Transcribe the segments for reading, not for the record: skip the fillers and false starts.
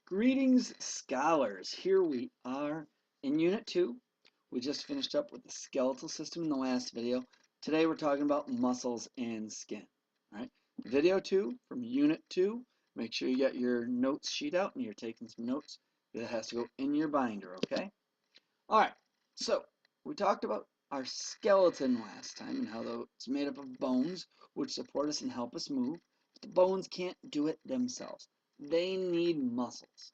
Greetings, scholars. Here we are in Unit 2. We just finished up with the skeletal system in the last video. Today we're talking about muscles and skin. All right, video 2 from Unit 2. Make sure you get your notes sheet out and you're taking some notes. That has to go in your binder, okay? All right, so we talked about our skeleton last time and how it's made up of bones which support us and help us move. The bones can't do it themselves. They need muscles.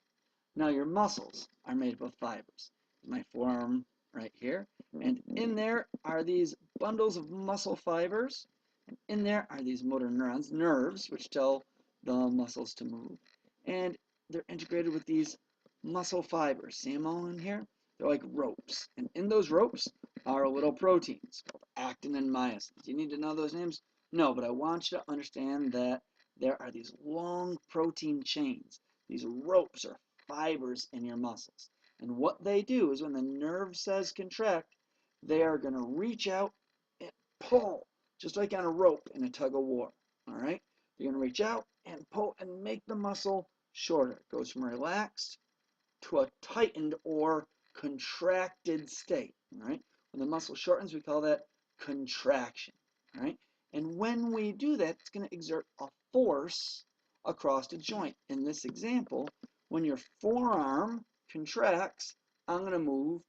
Now your muscles are made up of fibers. My forearm right here, and in there are these bundles of muscle fibers, and in there are these motor neurons, nerves, which tell the muscles to move, and they're integrated with these muscle fibers. See them all in here? They're like ropes, and in those ropes are little proteins called actin and myosin. Do you need to know those names? No, but I want you to understand that there are these long protein chains, these ropes or fibers in your muscles. And what they do is when the nerve says contract, they are going to reach out and pull, just like on a rope in a tug of war. All right? They're going to reach out and pull and make the muscle shorter. It goes from relaxed to a tightened or contracted state. All right? When the muscle shortens, we call that contraction. All right? And when we do that, it's going to exert a force across the joint. In this example, when your forearm contracts, I'm going to move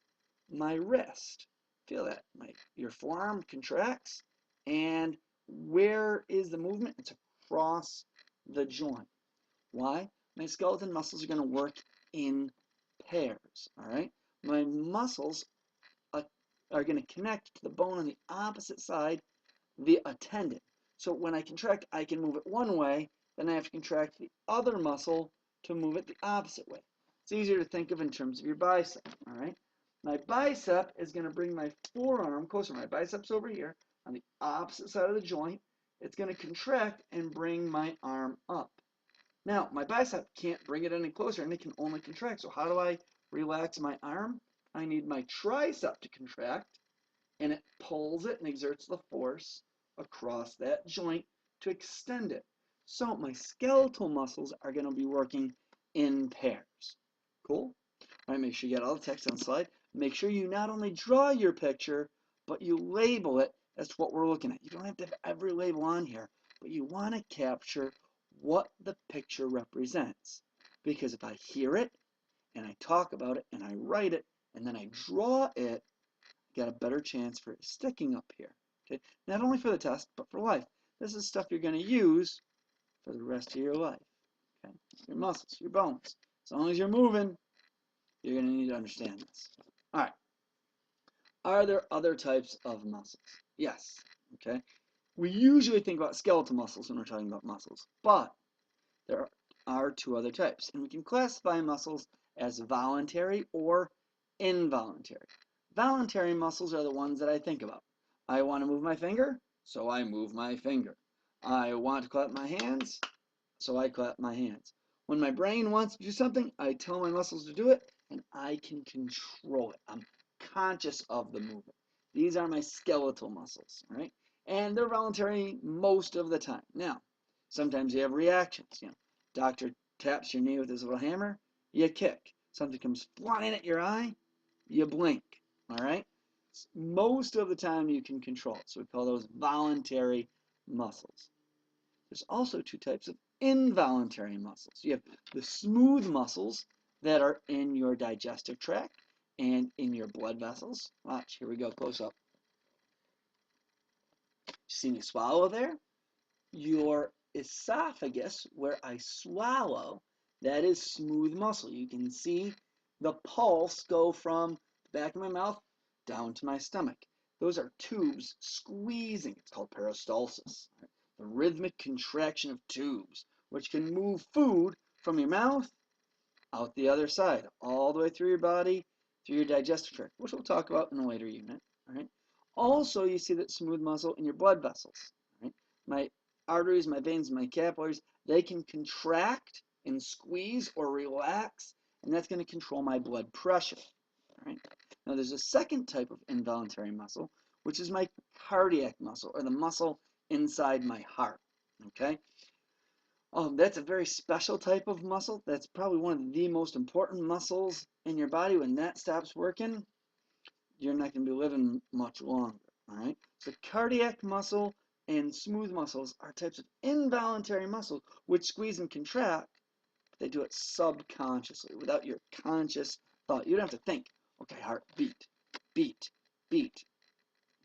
my wrist. Feel that? Your forearm contracts, and where is the movement? It's across the joint. Why? My skeleton muscles are going to work in pairs. All right? My muscles are going to connect to the bone on the opposite side via a tendon. So when I contract, I can move it one way, then I have to contract the other muscle to move it the opposite way. It's easier to think of in terms of your bicep, all right? My bicep is going to bring my forearm closer. My bicep's over here on the opposite side of the joint. It's going to contract and bring my arm up. Now, my bicep can't bring it any closer, and it can only contract. So how do I relax my arm? I need my tricep to contract, and it pulls it and exerts the force across that joint to extend it. So my skeletal muscles are going to be working in pairs. Cool? All right, make sure you get all the text on the slide. Make sure you not only draw your picture, but you label it as to what we're looking at. You don't have to have every label on here, but you want to capture what the picture represents. Because if I hear it, and I talk about it, and I write it, and then I draw it, got a better chance for it sticking up here. Okay, not only for the test, but for life. This is stuff you're going to use for the rest of your life. Okay, your muscles, your bones. As long as you're moving, you're going to need to understand this. All right. Are there other types of muscles? Yes. Okay. We usually think about skeletal muscles when we're talking about muscles, but there are two other types, and we can classify muscles as voluntary or involuntary. Voluntary muscles are the ones that I think about. I want to move my finger, so I move my finger. I want to clap my hands, so I clap my hands. When my brain wants to do something, I tell my muscles to do it, and I can control it. I'm conscious of the movement. These are my skeletal muscles, all right? And they're voluntary most of the time. Now, sometimes you have reactions. Doctor taps your knee with his little hammer, you kick. Something comes flying at your eye, you blink. All right? Most of the time you can control it. So we call those voluntary muscles. There's also two types of involuntary muscles. You have the smooth muscles that are in your digestive tract and in your blood vessels. Watch, here we go, close up. See me swallow there? Your esophagus, where I swallow, that is smooth muscle. You can see the pulse go from the back of my mouth down to my stomach. Those are tubes squeezing. It's called peristalsis. The rhythmic contraction of tubes, which can move food from your mouth out the other side, all the way through your body, through your digestive tract, which we'll talk about in a later unit. All right. Also, you see that smooth muscle in your blood vessels. Right? My arteries, my veins, my capillaries, they can contract and squeeze or relax, and that's going to control my blood pressure. All right. Now, there's a second type of involuntary muscle, which is my cardiac muscle, or the muscle inside my heart. Okay. That's a very special type of muscle. That's probably one of the most important muscles in your body. When that stops working, you're not going to be living much longer. All right. So cardiac muscle and smooth muscles are types of involuntary muscles which squeeze and contract. But they do it subconsciously, without your conscious thought. You don't have to think. Okay, heart beat, beat, beat.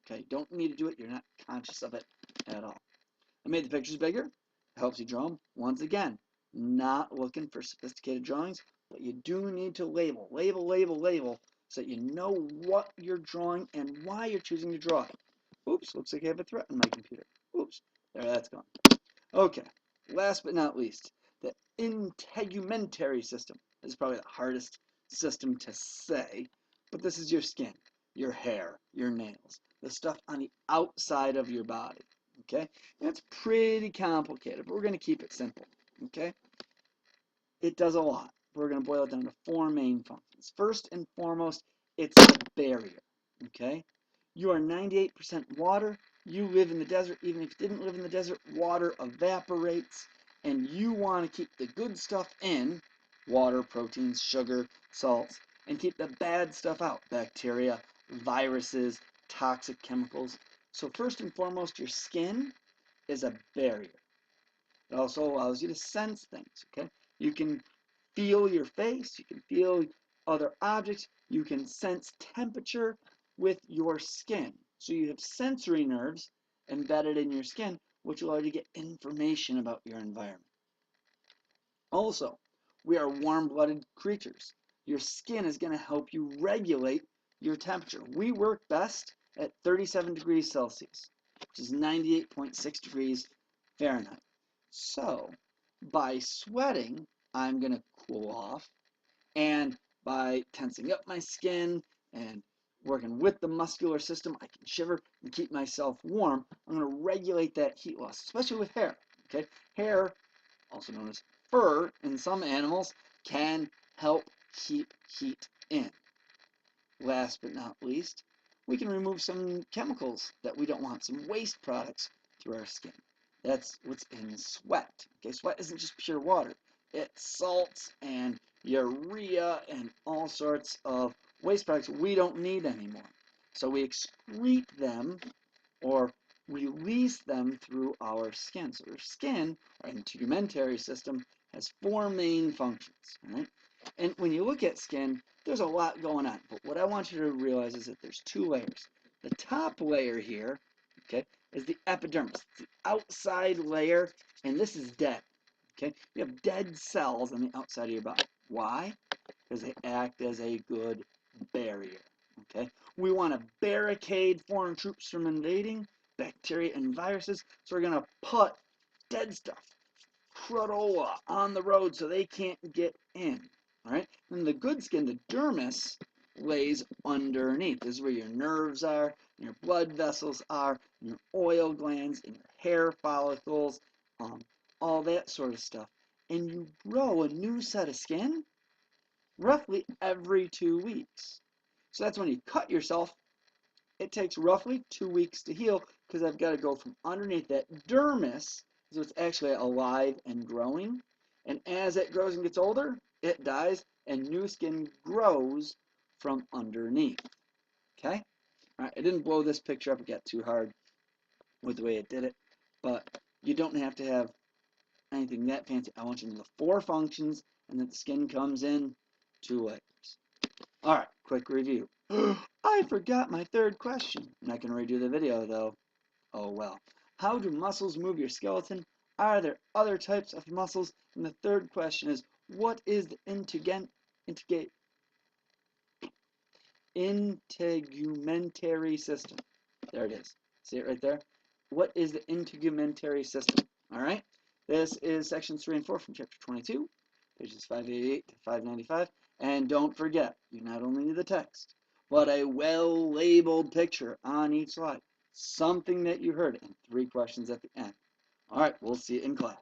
Okay, don't need to do it. You're not conscious of it at all. I made the pictures bigger. It helps you draw them. Once again, not looking for sophisticated drawings, but you do need to label, label, so that you know what you're drawing and why you're choosing to draw it. Oops, looks like I have a threat on my computer. Oops, there, that's gone. Okay, last but not least, the integumentary system. This is probably the hardest system to say, but this is your skin, your hair, your nails, the stuff on the outside of your body. Okay, and it's pretty complicated, but we're going to keep it simple. Okay, it does a lot. We're going to boil it down to four main functions. First and foremost, it's the barrier. Okay, you are 98% water. You live in the desert. Even if you didn't live in the desert, water evaporates, and you want to keep the good stuff in, water, proteins, sugar, salts, and keep the bad stuff out, bacteria, viruses, toxic chemicals. So first and foremost, your skin is a barrier. It also allows you to sense things, okay? You can feel your face, you can feel other objects, you can sense temperature with your skin. So you have sensory nerves embedded in your skin, which allow you to get information about your environment. Also, we are warm-blooded creatures. Your skin is going to help you regulate your temperature. We work best at 37 degrees Celsius, which is 98.6 degrees Fahrenheit. So, by sweating, I'm going to cool off, and by tensing up my skin and working with the muscular system, I can shiver and keep myself warm. I'm going to regulate that heat loss, especially with hair. Okay, hair, also known as fur in some animals, can help keep heat in. Last but not least, we can remove some chemicals that we don't want, some waste products through our skin. That's what's in sweat. Okay, sweat isn't just pure water. It's salts and urea and all sorts of waste products we don't need anymore. So we excrete them or release them through our skin. So our skin, our integumentary system, has four main functions. All right? And when you look at skin, there's a lot going on. But what I want you to realize is that there's two layers. The top layer here, okay, is the epidermis. It's the outside layer, and this is dead. Okay, you have dead cells on the outside of your body. Why? Because they act as a good barrier. Okay, we want to barricade foreign troops from invading, bacteria and viruses. So we're gonna put dead stuff, crudola, on the road so they can't get in. All right, and the good skin, the dermis, lays underneath. This is where your nerves are, and your blood vessels are, and your oil glands, and your hair follicles, all that sort of stuff. And you grow a new set of skin roughly every 2 weeks. So that's when you cut yourself. It takes roughly 2 weeks to heal because I've got to go from underneath that dermis, so it's actually alive and growing. And as it grows and gets older, it dies and new skin grows from underneath. Okay? All right, I didn't blow this picture up. It got too hard with the way it did it. But you don't have to have anything that fancy. I want you to know the four functions and that the skin comes in 2 layers. All right, quick review. I forgot my third question. I'm not going to redo the video, though. Oh, well. How do muscles move your skeleton? Are there other types of muscles? And the third question is, what is the integumentary system? There it is. See it right there? What is the integumentary system? All right. This is sections 3 and 4 from chapter 22, pages 588 to 595. And don't forget, you not only need the text, but a well-labeled picture on each slide. Something that you heard, and 3 questions at the end. All right, we'll see you in class.